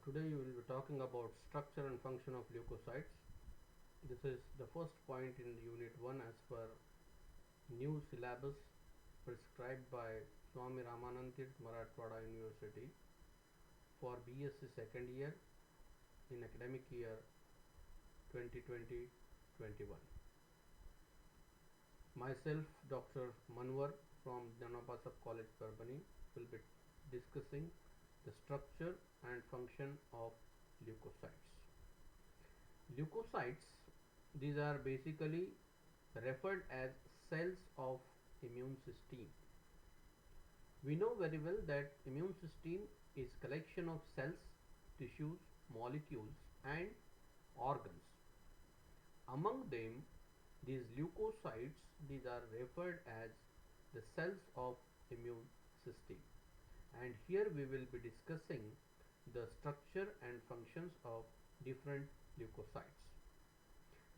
Today we will be talking about structure and function of leukocytes. This is the first point in Unit 1 as per new syllabus prescribed by Swami Ramanand Marathwada University for BSc second year in academic year 2020-21. Myself, Dr. Manwar from Dhanapasap College, Parbhani, will be discussing the structure and function of leukocytes. Leukocytes, these are basically referred as cells of immune system. We know very well that immune system is collection of cells, tissues, molecules and organs. Among them, these leukocytes, these are referred as the cells of immune system. And here we will be discussing the structure and functions of different leukocytes.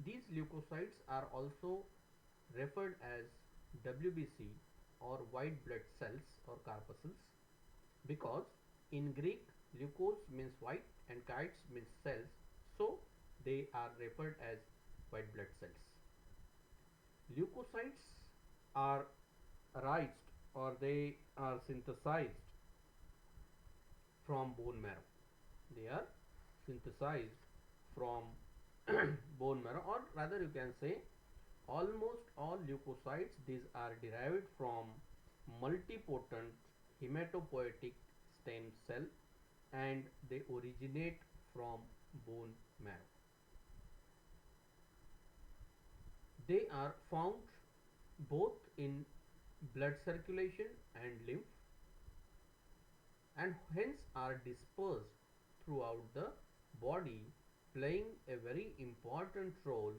These leukocytes are also referred as WBC or white blood cells or corpuscles because in Greek leukos means white and cytes means cells, so they are referred as white blood cells. Leukocytes are raised or they are synthesized from bone marrow. They are synthesized from bone marrow, or rather you can say almost all leukocytes, these are derived from multipotent hematopoietic stem cell and they originate from bone marrow. They are found both in blood circulation and lymph and hence are dispersed throughout the body, playing a very important role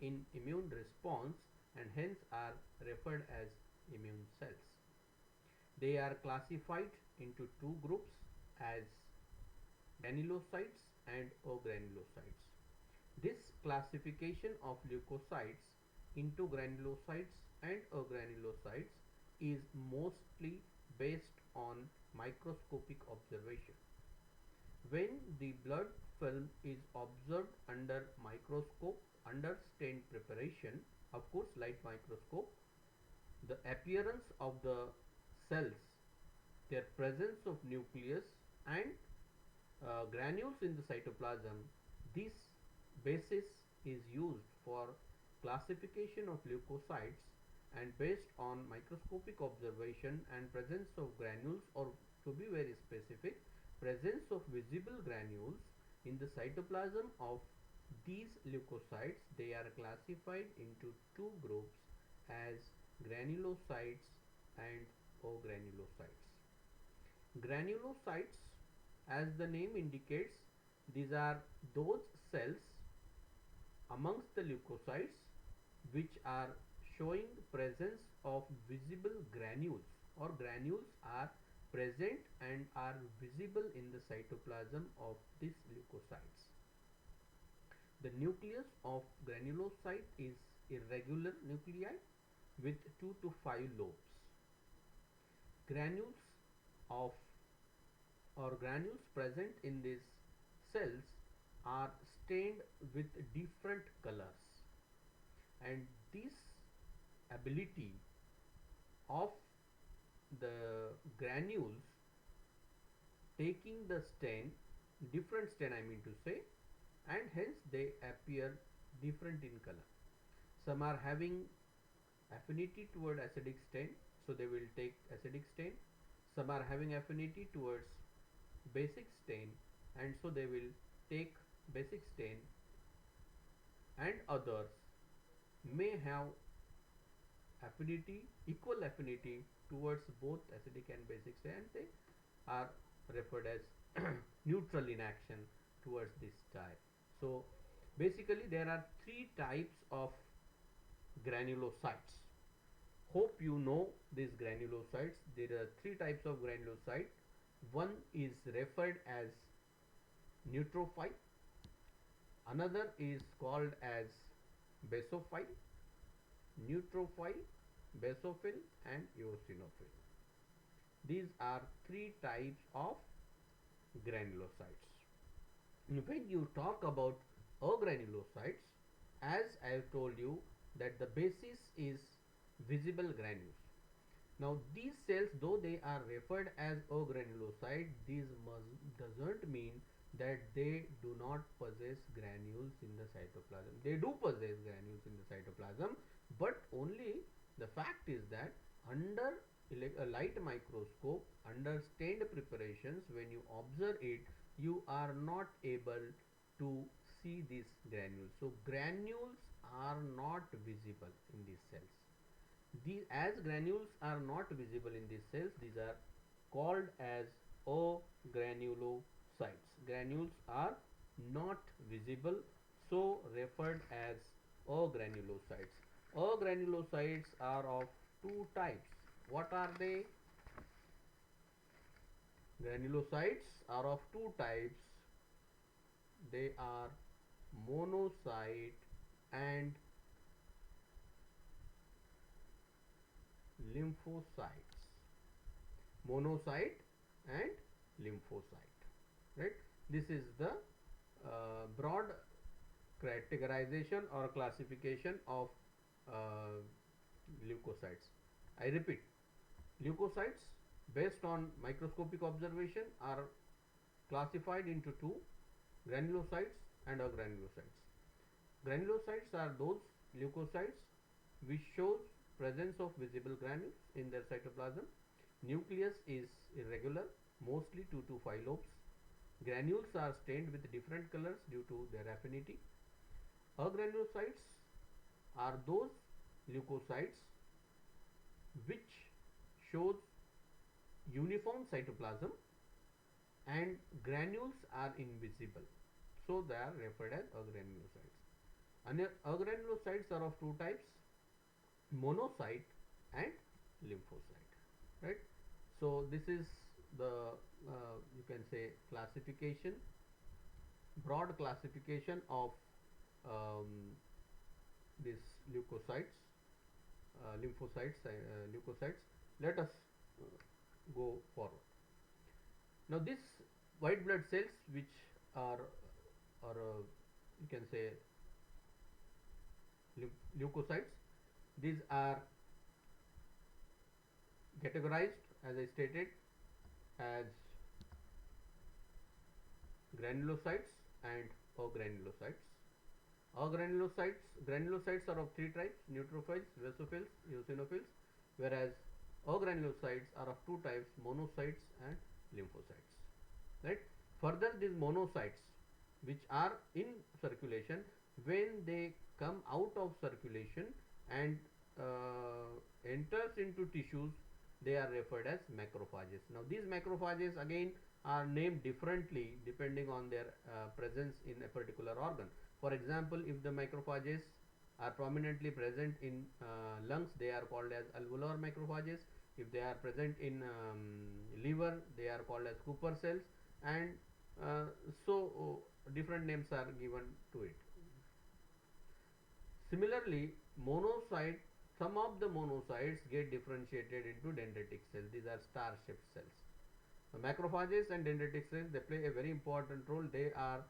in immune response and hence are referred as immune cells. They are classified into two groups as granulocytes and agranulocytes. This classification of leukocytes into granulocytes and agranulocytes is mostly based on microscopic observation. When the blood film is observed under microscope under stain preparation, of course light microscope, the appearance of the cells, their presence of nucleus and granules in the cytoplasm, this basis is used for classification of leukocytes, and based on microscopic observation and presence of granules, or to be very specific, presence of visible granules in the cytoplasm of these leukocytes, they are classified into two groups as granulocytes and agranulocytes. Granulocytes, as the name indicates, these are those cells amongst the leukocytes which are showing presence of visible granules, or granules are present and are visible in the cytoplasm of these leukocytes. The nucleus of granulocyte is irregular nuclei with 2 to 5 lobes. Granules of granules present in these cells are stained with different colors, and this ability of the granules taking the stain, different stain I mean to say, and hence they appear different in color. Some are having affinity toward acidic stain, so they will take acidic stain. Some are having affinity towards basic stain, and so they will take basic stain, and others may have affinity, equal affinity towards both acidic and basic stain, and they are referred as neutral in action towards this type. So basically there are three types of granulocytes. Hope you know these granulocytes. There are three types of granulocyte. One is referred as neutrophil, another is called as basophil, neutrophil, basophil and eosinophil. These are three types of granulocytes. When you talk about agranulocytes, as I have told you that the basis is visible granules. Now these cells, though they are referred as agranulocyte, these doesn't mean that they do not possess granules in the cytoplasm. They do possess granules in the cytoplasm, but only the fact is that under a light microscope, under stained preparations, when you observe it, you are not able to see these granules. So granules are not visible in these cells. As granules are not visible in these cells, these are called as agranulocytes. Granules are not visible, so referred as agranulocytes. Agranulocytes are of two types. What are they? Granulocytes are of two types. They are monocyte and lymphocytes. Monocyte and lymphocyte, right? This is the broad categorization or classification of uh, leukocytes. I repeat, leukocytes based on microscopic observation are classified into two: granulocytes and agranulocytes. Granulocytes are those leukocytes which shows presence of visible granules in their cytoplasm. Nucleus is irregular, mostly 2 to 5 lobes. Granules are stained with different colors due to their affinity. Agranulocytes are those leukocytes which shows uniform cytoplasm and granules are invisible. So they are referred as agranulocytes. And agranulocytes are of two types: monocyte and lymphocyte, right? So this is the you can say classification, broad classification of um, these leukocytes, leukocytes. Let us go forward. Now these white blood cells, which are you can say leukocytes, these are categorized, as I stated, as granulocytes and agranulocytes. Granulocytes are of three types: neutrophils, basophils, eosinophils, whereas agranulocytes are of two types: monocytes and lymphocytes. Right? Further, these monocytes, which are in circulation, when they come out of circulation and enters into tissues, they are referred as macrophages. Now these macrophages again are named differently depending on their presence in a particular organ. For example, if the macrophages are prominently present in lungs, they are called as alveolar macrophages. If they are present in liver, they are called as Kupper cells, and uh, so different names are given to it. Similarly, monocyte, some of the monocytes get differentiated into dendritic cells. These are star-shaped cells. The macrophages and dendritic cells, they play a very important role. They are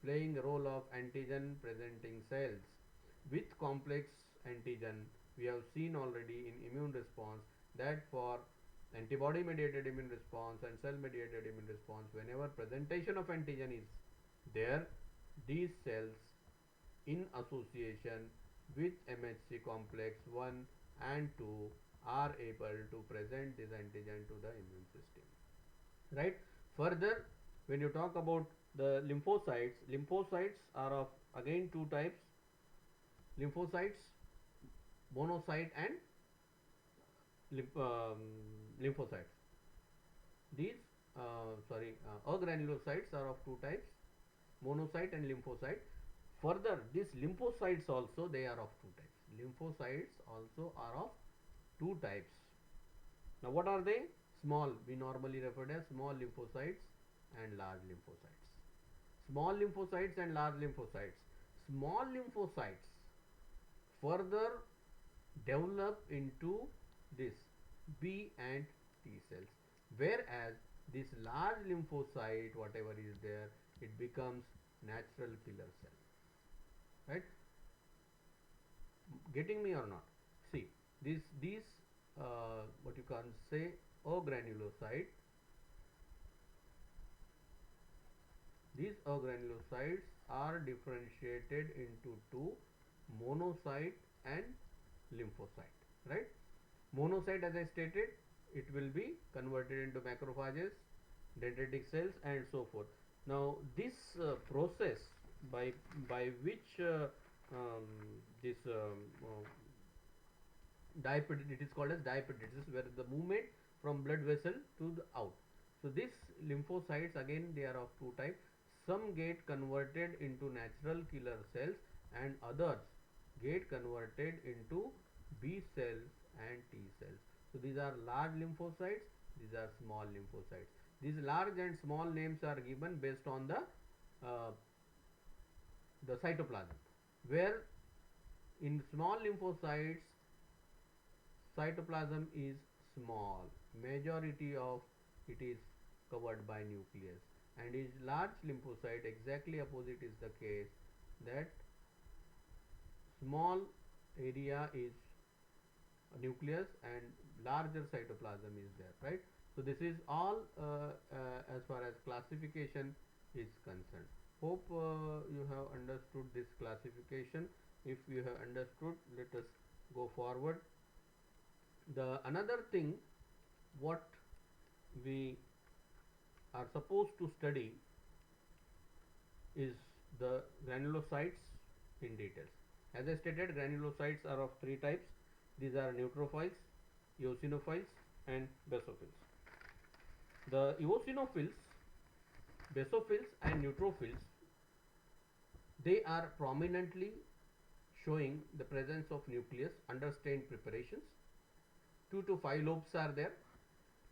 playing a role of antigen presenting cells with complex antigen. We have seen already in immune response that for antibody mediated immune response and cell mediated immune response, whenever presentation of antigen is there, these cells in association with MHC complex 1 and 2 are able to present this antigen to the immune system, right? Further, when you talk about the lymphocytes are of again two types: lymphocytes, monocyte and lymphocytes. These agranulocytes are of two types: monocyte and lymphocyte. Further, these lymphocytes also, they are of two types. Lymphocytes also are of two types. Now what are they? Small, we normally refer as small lymphocytes and large lymphocytes. Small lymphocytes and large lymphocytes. Small lymphocytes further develop into this B and T cells, whereas this large lymphocyte, whatever is there, it becomes natural killer cell, right? Getting me or not? See, these what you can say, agranulocyte. These agranulocytes are differentiated into two, monocyte and lymphocyte, right? Monocyte, as I stated, it will be converted into macrophages, dendritic cells, and so forth. Now, this process by which um, this it is called as diapedesis, where the movement from blood vessel to the out. So these lymphocytes, again, they are of two types. Some get converted into natural killer cells and others get converted into B cells and T cells. So these are large lymphocytes, these are small lymphocytes. These large and small names are given based on uh, the cytoplasm, where in small lymphocytes cytoplasm is small, majority of it is covered by nucleus, and is large lymphocyte, exactly opposite is the case, that small area is nucleus and larger cytoplasm is there, right? So this is all as far as classification is concerned. Hope you have understood this classification. If you have understood, let us go forward. The another thing what we are supposed to study is the granulocytes in details. As I stated, granulocytes are of three types. These are neutrophils, eosinophils, and basophils. The eosinophils, basophils, and neutrophils, they are prominently showing the presence of nucleus under stained preparations. 2 to 5 lobes are there.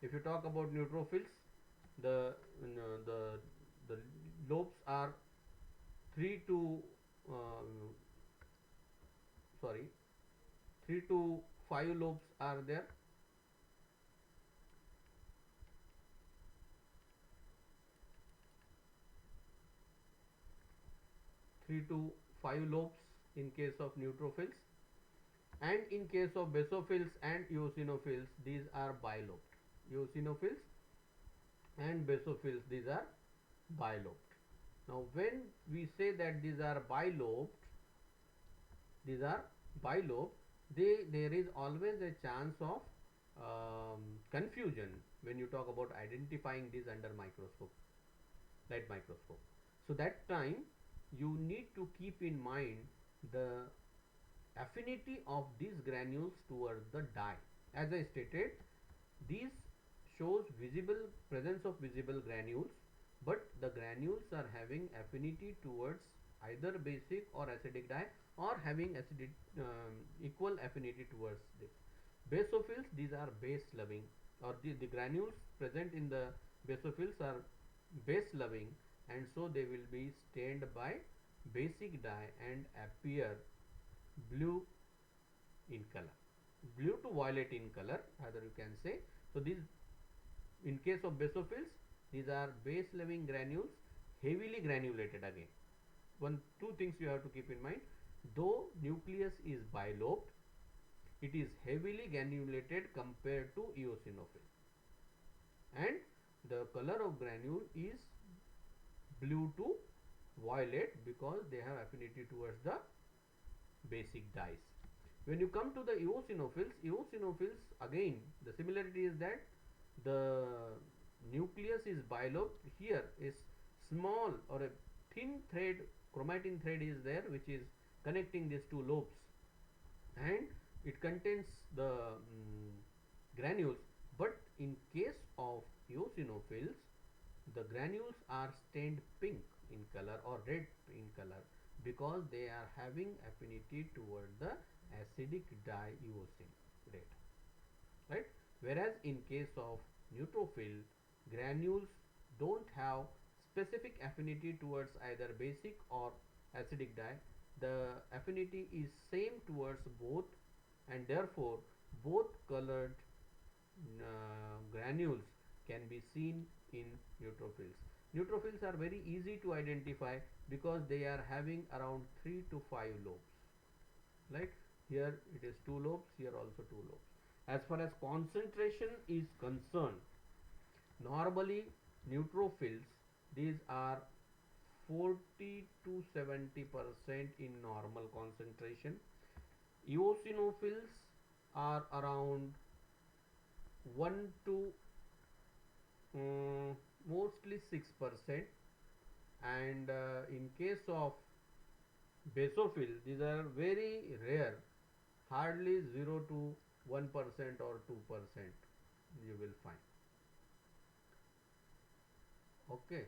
If you talk about neutrophils, the the the lobes are 3 to uh, sorry 3 to 5 lobes are there. 3 to 5 lobes in case of neutrophils, and in case of basophils and eosinophils, these are bilobed. Eosinophils and basophils, these are bilobed. Now when we say that these are bilobed, these are bilobed, there is always a chance of confusion when you talk about identifying these under microscope, light microscope. So that time you need to keep in mind the affinity of these granules towards the dye. As I stated, these shows visible presence of visible granules, but the granules are having affinity towards either basic or acidic dye, or having acidic equal affinity towards this. Basophils, these are base loving, or the granules present in the basophils are base loving, and so they will be stained by basic dye and appear blue in color, blue to violet in color, rather you can say. So these, in case of basophils, these are base loving granules, heavily granulated. Again, two things you have to keep in mind: though nucleus is bilobed, it is heavily granulated compared to eosinophil, and the color of granule is blue to violet because they have affinity towards the basic dyes. When you come to the eosinophils, again the similarity is that the nucleus is bilobed. Here is small or a thin thread, chromatin thread is there, which is connecting these two lobes, and it contains the granules. But in case of eosinophils, the granules are stained pink in color or red in color because they are having affinity toward the acidic dye eosin red, right? Whereas in case of neutrophil, granules don't have specific affinity towards either basic or acidic dye. The affinity is same towards both, and therefore both colored granules can be seen in neutrophils. Neutrophils are very easy to identify because they are having around 3 to 5 lobes. Like here it is 2 lobes, here also 2 lobes. As far as concentration is concerned, normally neutrophils, these are 40 to 70% in normal concentration. Eosinophils are around 1 to mostly 6%, and in case of basophil, these are very rare, hardly 0 to 1% or 2% you will find. Okay,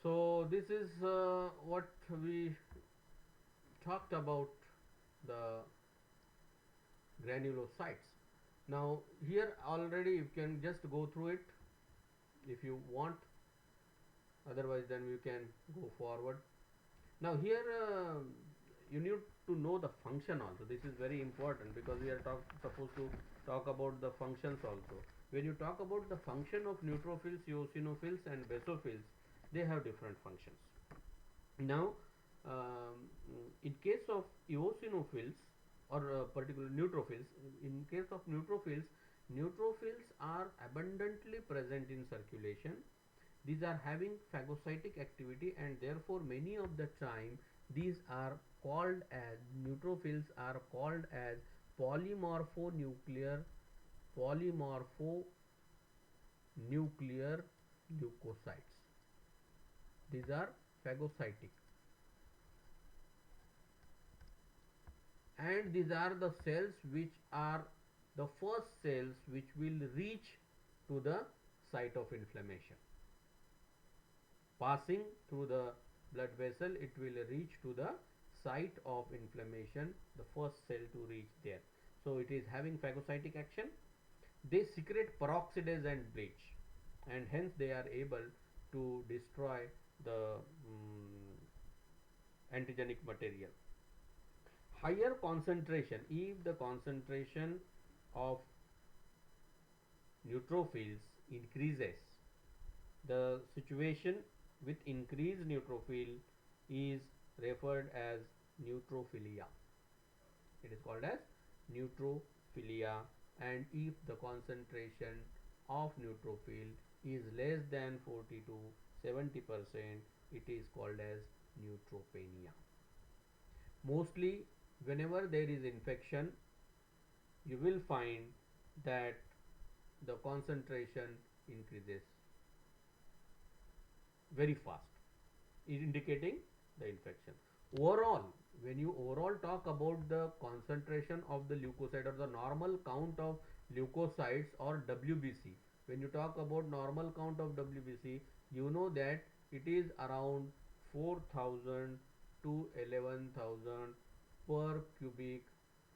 so this is what we talked about the granulocytes. Now here already you can just go through it if you want, otherwise then we can go forward. Now here you need to know the function also. This is very important because we are supposed to talk about the functions also. When you talk about the function of neutrophils, eosinophils and basophils, they have different functions. Now in case of eosinophils or particular neutrophils, in case of neutrophils, neutrophils are abundantly present in circulation. These are having phagocytic activity, and therefore many of the time these are called as, neutrophils are called as polymorphonuclear polymorphonuclear leukocytes. These are phagocytic, and these are the cells which are the first cells which will reach to the site of inflammation. Passing through the blood vessel, it will reach to the site of inflammation, the first cell to reach there. So it is having phagocytic action. They secrete peroxidase and bleach, and hence they are able to destroy the antigenic material. Higher concentration, if the concentration of neutrophils increases, the situation with increased neutrophil is referred as neutrophilia. It is called as neutrophilia, and if the concentration of neutrophil is less than 40 to 70%, it is called as neutropenia. Mostly whenever there is infection, you will find that the concentration increases very fast, indicating the infection. Overall, when you overall talk about the concentration of the leukocyte or the normal count of leukocytes or WBC, when you talk about normal count of WBC, you know that it is around 4000 to 11,000 per cubic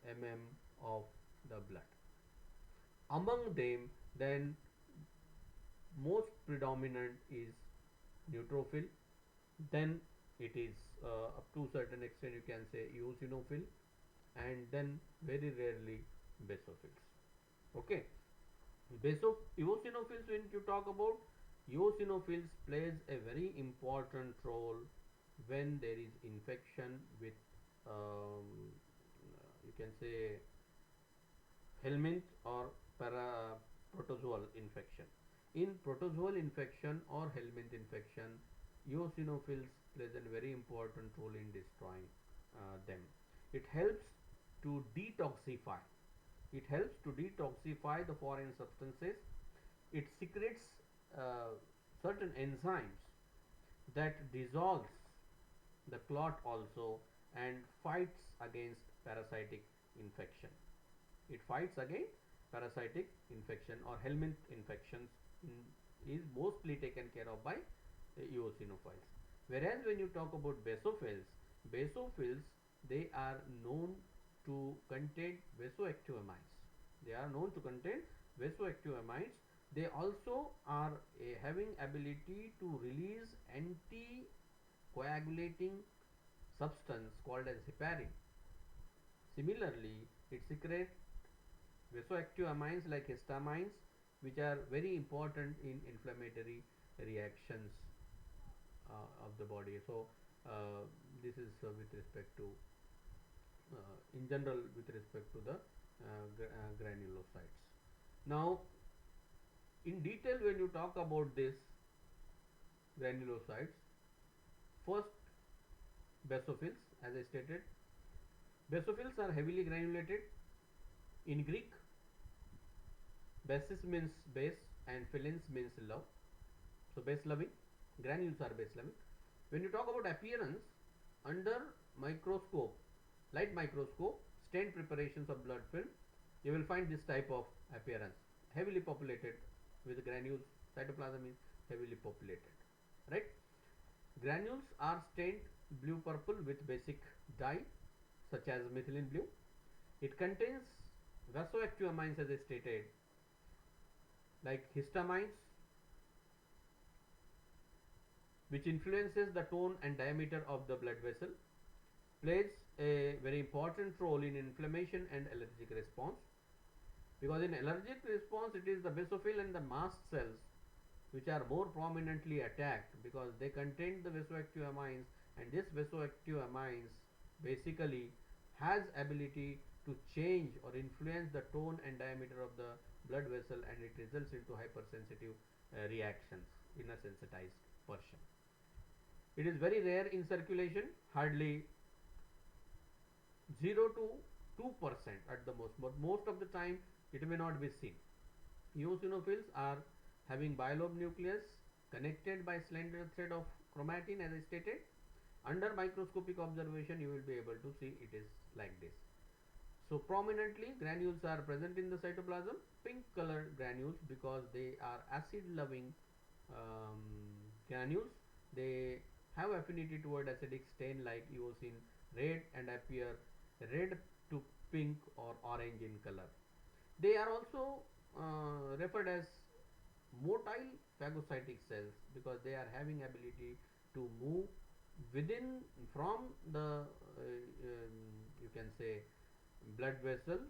mm of the blood. Among them, then most predominant is neutrophil, then it is up to certain extent you can say eosinophil, and then very rarely basophils. Okay, eosinophils, when you talk about eosinophils, plays a very important role when there is infection with you can say helminth or protozoal infection. In protozoal infection or helminth infection, eosinophils plays a very important role in destroying them. It helps to detoxify. It helps to detoxify the foreign substances. It secretes certain enzymes that dissolves the clot also, and fights against parasitic infection. It fights against parasitic infection, or helminth infections is mostly taken care of by eosinophils. Whereas when you talk about basophils, they are known to contain vasoactive amides. They are known to contain vasoactive amides. They also are having ability to release anticoagulating substance called as heparin. Similarly, it secretes vasoactive amines like histamines, which are very important in inflammatory reactions of the body. So this is with respect to in general with respect to the granulocytes. Now in detail, when you talk about this granulocytes, first basophils, as I stated, basophils are heavily granulated. In Greek, basis means base and philins means love. So base loving, granules are base loving. When you talk about appearance, under microscope, light microscope, stent preparations of blood film, you will find this type of appearance, heavily populated with granules. Cytoplasm is heavily populated, right? Granules are stained blue purple with basic dye such as methylene blue. It contains vasoactive amines, as I stated, like histamines, which influences the tone and diameter of the blood vessel, plays a very important role in inflammation and allergic response, because in allergic response it is the basophil and the mast cells which are more prominently attacked, because they contain the vasoactive amines, and this vasoactive amines basically has ability to change or influence the tone and diameter of the blood vessel, and it results into hypersensitive reactions in a sensitized person. It is very rare in circulation, hardly 0 to 2% at the most, but most of the time it may not be seen. Eosinophils are having bilobe nucleus connected by slender thread of chromatin, as I stated. Under microscopic observation you will be able to see it is like this. So prominently granules are present in the cytoplasm, pink colored granules, because they are acid loving granules. They have affinity toward acidic stain like eosin red and appear red to pink or orange in color. They are also referred as motile phagocytic cells, because they are having ability to move within from the you can say blood vessels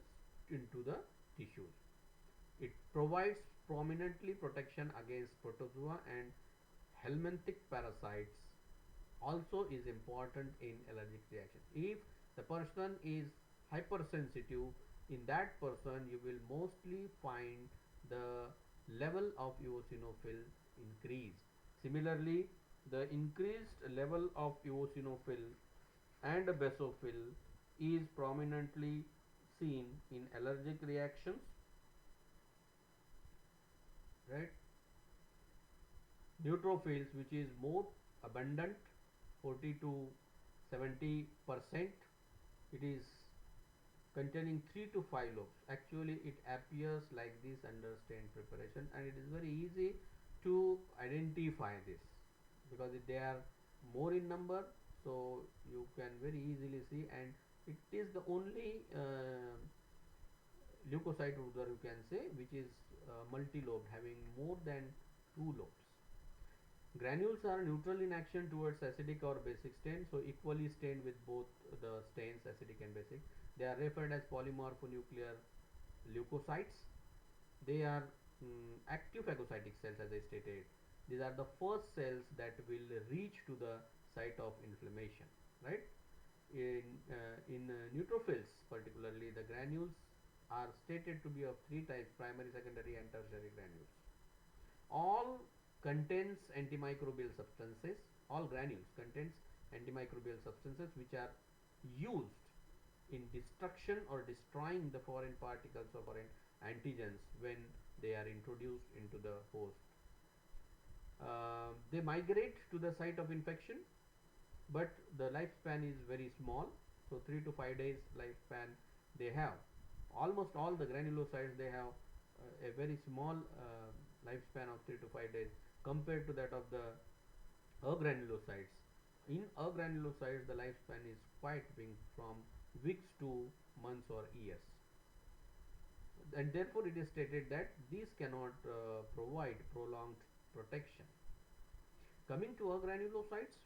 into the tissues. It provides prominently protection against protozoa and helminthic parasites. Also is important in allergic reaction. If the person is hypersensitive, in that person you will mostly find the level of eosinophil increase. Similarly, the increased level of eosinophil and basophil is prominently seen in allergic reactions, right? Neutrophils, which is more abundant, 40 to 70%, it is containing 3 to 5 lobes. Actually it appears like this under stain preparation, and it is very easy to identify this because they are more in number, so you can very easily see, and it is the only leukocyte order you can say which is multi-lobed, having more than 2 lobes. Granules are neutral in action towards acidic or basic stain, so equally stained with both the stains, acidic and basic. They are referred as polymorphonuclear leukocytes. They are active phagocytic cells, as I stated. These are the first cells that will reach to the site of inflammation, right? In neutrophils particularly, the granules are stated to be of 3 types: primary, secondary and tertiary granules. All contains antimicrobial substances. All granules contains antimicrobial substances which are used in destruction or destroying the foreign particles or foreign antigens when they are introduced into the host. They migrate to the site of infection, but the lifespan is very small, so 3 to 5 days lifespan they have. Almost all the granulocytes, they have a very small lifespan of 3 to 5 days compared to that of the agranulocytes. In agranulocytes the lifespan is quite big, from weeks to months or years, and therefore it is stated that these cannot provide prolonged protection. Coming to agranulocytes,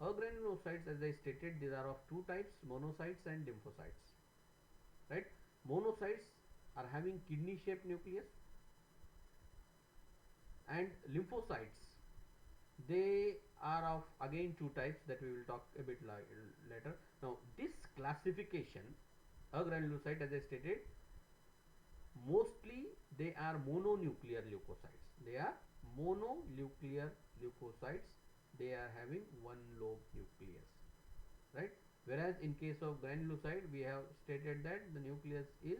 as I stated, these are of 2 types: monocytes and lymphocytes, right? Monocytes are having kidney shaped nucleus, And lymphocytes, they are of again two types that we will talk a bit later. Now this classification, agranulocyte, as I stated, mostly they are mononuclear leukocytes. They are mononuclear leukocytes. They are having one lobe nucleus, right? Whereas in case of granulocyte, we have stated that the nucleus is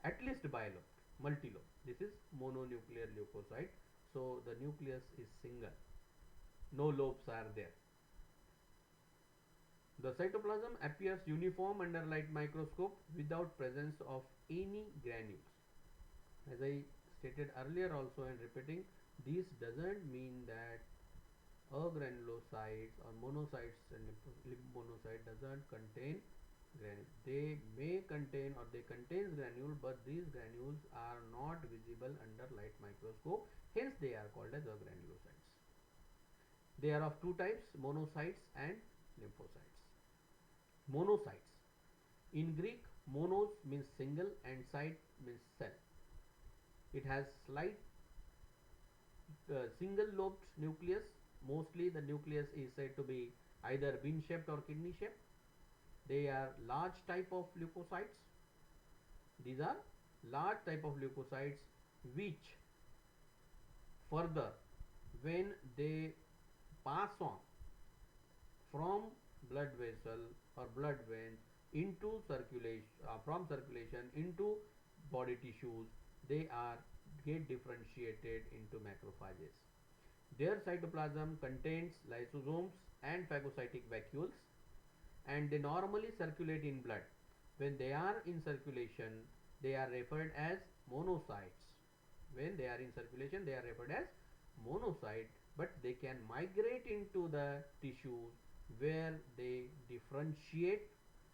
at least bilobed, multilobe. This is mononuclear leukocyte. So the nucleus is single. No lobes are there. The cytoplasm appears uniform under light microscope without presence of any granules. As I stated earlier also and repeating, this doesn't mean that agranulocytes or monocytes and lymphomonocyte doesn't contain granule. They may contain or they contains granule, but these granules are not visible under light microscope. Hence, they are called as agranulocytes. They are of two types: monocytes and lymphocytes. Monocytes. In Greek, monos means single and cyte means cell. It has slight single lobed nucleus. Mostly the nucleus is said to be either bean shaped or kidney shaped. They are large type of leukocytes. These are large type of leukocytes which further, when they pass on from blood vessel or blood vein into circulation, from circulation into body tissues, they are get differentiated into macrophages. Their cytoplasm contains lysosomes and phagocytic vacuoles, and they normally circulate in blood. When they are in circulation, they are referred as monocytes. When they are in circulation, they are referred as monocyte, but they can migrate into the tissues where they differentiate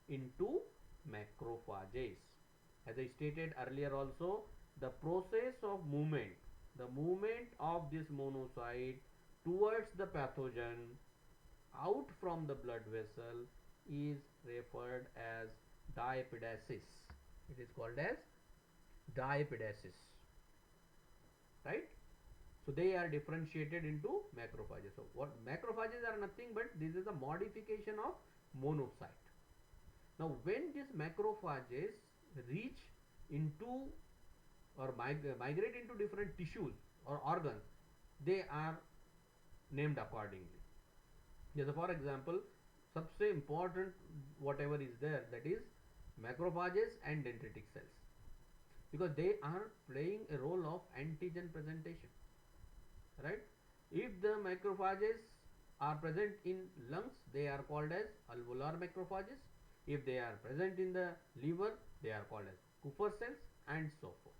into macrophages. As I stated earlier also, the process of movement of this monocyte towards the pathogen out from the blood vessel is referred as diapedesis. It is called as diapedesis, right? So they are differentiated into macrophages. So what macrophages are nothing but this is a modification of monocyte. Now when these macrophages reach into or migrate into different tissues or organs, they are named accordingly. Yes, for example, सबसे important whatever is there, that is macrophages and dendritic cells, because they are playing a role of antigen presentation, right? If the macrophages are present in lungs, they are called as alveolar macrophages. If they are present in the liver, they are called as Kupffer cells, and so forth.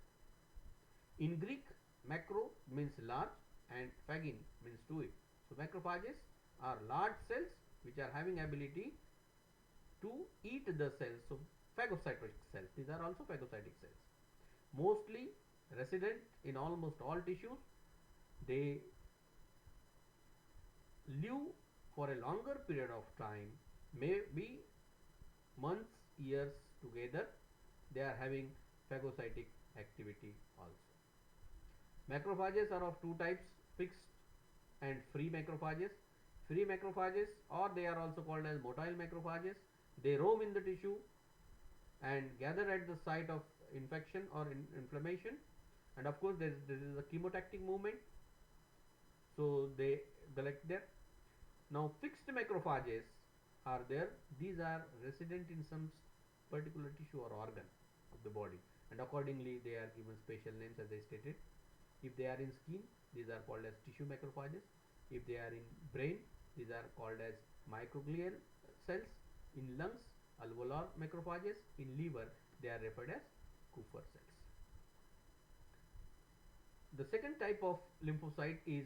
In Greek, macro means large and phagin means to eat. So macrophages are large cells which are having ability to eat the cells. So phagocytic cells, these are also phagocytic cells. Mostly resident in almost all tissues. They live for a longer period of time, maybe months, years together. They are having phagocytic activity also. Macrophages are of two types: fixed and free macrophages. Free macrophages, or they are also called as motile macrophages, they roam in the tissue and gather at the site of infection or inflammation, and of course this is a chemotactic movement, so they collect there. Now fixed macrophages are there. These are resident in some particular tissue or organ of the body, and accordingly they are given special names, as I stated. If they are in skin, these are called as tissue macrophages. If they are in brain, these are called as microglial cells. In lungs, alveolar macrophages. In liver, they are referred as Kupffer cells. The second type of lymphocyte is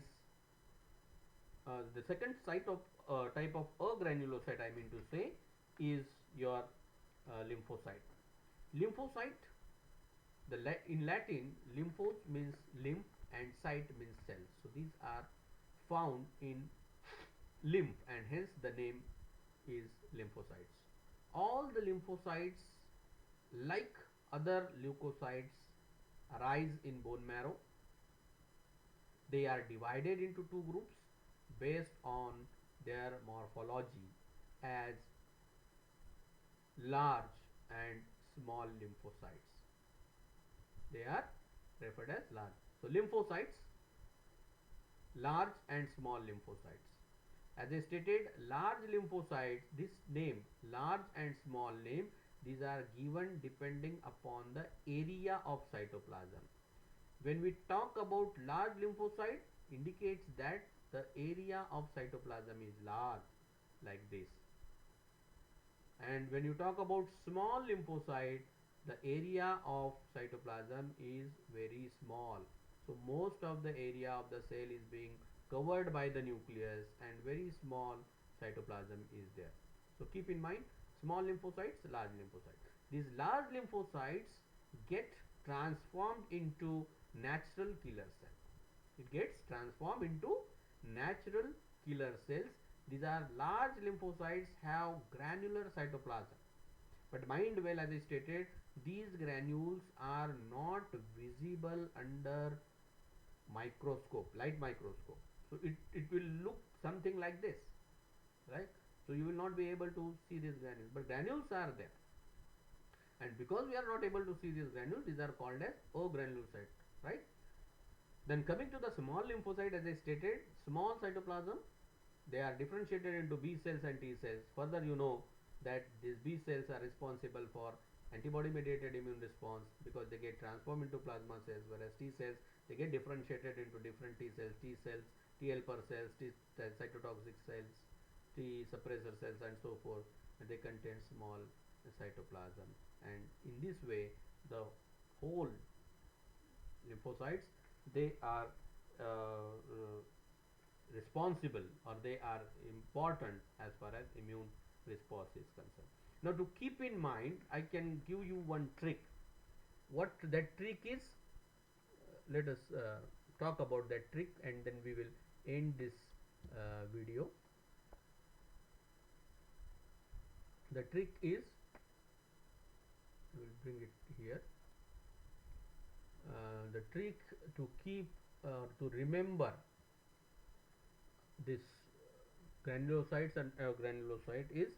the second type of agranulocyte, I mean to say, is your lymphocyte. Lymphocyte, in Latin, lymphos means lymph and cyte means cell. So these are found in lymph, and hence the name is lymphocytes. All the lymphocytes, like other leukocytes, arise in bone marrow. They are divided into two groups based on their morphology as large and small lymphocytes. They are referred as large. So lymphocytes, large and small lymphocytes. As I stated, large lymphocytes, this name, large and small name, these are given depending upon the area of cytoplasm. When we talk about large lymphocyte, indicates that the area of cytoplasm is large, like this. And when you talk about small lymphocyte, the area of cytoplasm is very small. So most of the area of the cell is being covered by the nucleus and very small cytoplasm is there. So keep in mind, small lymphocytes, large lymphocytes. These large lymphocytes get transformed into natural killer cells. It gets transformed into natural killer cells. These are large lymphocytes, have granular cytoplasm. But mind well, as I stated, these granules are not visible under microscope, light microscope. So it will look something like this, right? So you will not be able to see these granules, but granules are there. And because we are not able to see these granules, these are called as agranulocyte, right? Then coming to the small lymphocyte, as I stated, small cytoplasm, they are differentiated into B cells and T cells. Further, you know that these B cells are responsible for antibody mediated immune response because they get transformed into plasma cells, whereas T cells, they get differentiated into different T cells, T helper cells, T cells, cytotoxic cells, T suppressor cells, and so forth. And they contain small cytoplasm. And in this way, the whole lymphocytes, they are responsible, or they are important as far as immune response is concerned. Now to keep in mind, I can give you one trick. What that trick is, let us talk about that trick and then we will end this video. The trick is, we will bring it here. The trick to keep to remember this granulocytes and granulocyte is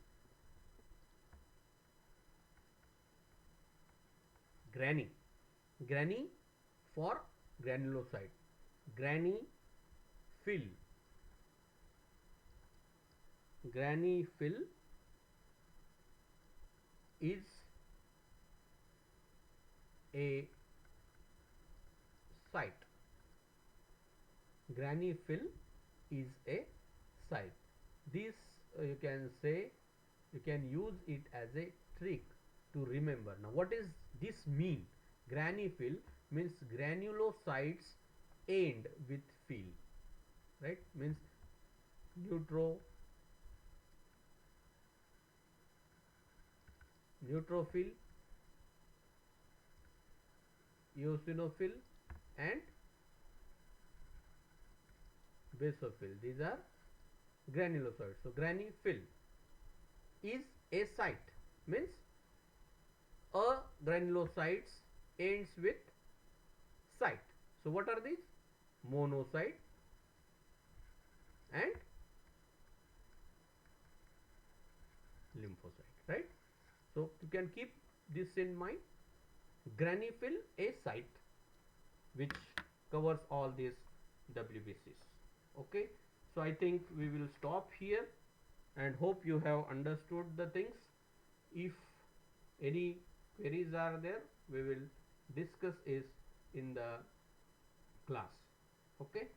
granny. Granny for granulocyte. Granny fill. Granny fill is a site. Granny fill is a site. This you can say, you can use it as a trick to remember. Now what is this mean? Granny fill means granulocytes end with fill, right? Means neutrophil, eosinophil and basophil. These are granulocytes. So granny fill is a site, means a granulocytes ends with site. So what are these? Monocyte and lymphocyte, right? So you can keep this in mind. Granny fill a site which covers all these WBCs. Okay, so I think we will stop here and hope you have understood the things. If any queries are there, we will discuss is in the class. Okay.